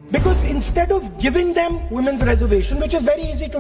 Because instead of giving them women's reservation, which is very easy to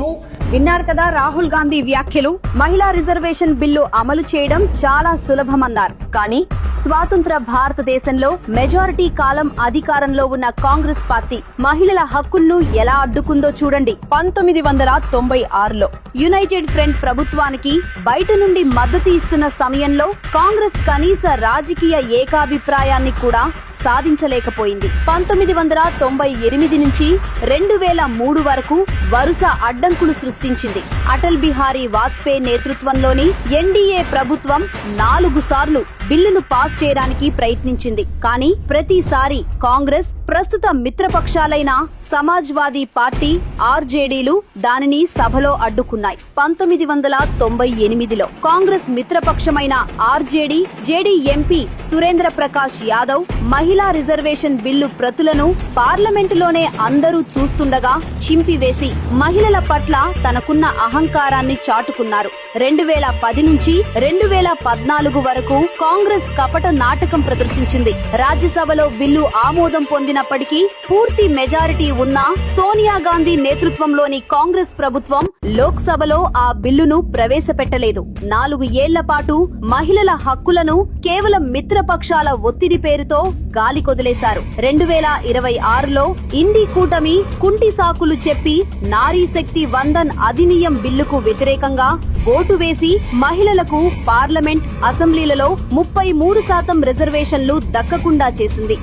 do, విన్నారు కదా రాహుల్ గాంధీ వ్యాఖ్యలు. మహిళా reservation bill అమలు చేయడం చాలా సులభమన్నారు. కానీ స్వాతంత్ర భారతదేశంలో మెజారిటీ కాలం అధికారంలో ఉన్న కాంగ్రెస్ పార్టీ మహిళల హక్కులను ఎలా అడ్డుకుందో చూడండి. 1996లో యునైటెడ్ ఫ్రంట్ ప్రభుత్వానికి బయట నుండి మద్దతు ఇస్తున్న సమయంలో కాంగ్రెస్ కనీస రాజకీయ ఏకాభిప్రాయాన్ని కూడా సాధించలేకపోయింది. 1998 నుంచి 2003 వరకు వరుస అడ్డంకులు సృష్టించింది. అటల్ బిహారీ వాజ్పేయి నేతృత్వంలోని ఎన్డీఏ ప్రభుత్వం 4 సార్లు బిల్లును పాస్ చేయడానికి ప్రయత్నించింది. కానీ ప్రతిసారి కాంగ్రెస్, ప్రస్తుత మిత్రపక్షాలైన సమాజ్వాదీ పార్టీ, ఆర్జేడీలు దానిని సభలో అడ్డుకున్నాయి. 1998లో కాంగ్రెస్ మిత్రపక్షమైన ఆర్జేడీ జేడీ ఎంపీ సురేంద్ర ప్రకాష్ యాదవ్ మహిళా రిజర్వేషన్ బిల్లు ప్రతులను పార్లమెంటులోనే అందరూ చూస్తుండగా చింపివేసి మహిళల పట్ల తనకున్న అహంకారాన్ని చాటుకున్నారు. 2010 నుంచి 2014 వరకు కాంగ్రెస్ కపట నాటకం ప్రదర్శించింది. రాజ్యసభలో బిల్లు ఆమోదం పొందినప్పటికీ పూర్తి మెజారిటీ ఉన్న సోనియా గాంధీ నేతృత్వంలోని కాంగ్రెస్ ప్రభుత్వం లోక్సభలో ఆ బిల్లును ప్రవేశపెట్టలేదు. 4 ఏళ్ల పాటు మహిళల హక్కులను కేవలం మిత్రపక్షాల ఒత్తిడి పేరుతో గాలికొదిలేశారు. 2026లో ఇండి కూటమి కుంటి సాకులు చెప్పి నారీ శక్తి వందన్ అధినియం బిల్లుకు వ్యతిరేకంగా ఓటు వేసి మహిళలకు పార్లమెంట్, అసెంబ్లీలలో 33% రిజర్వేషన్లు దక్కకుండా చేసింది.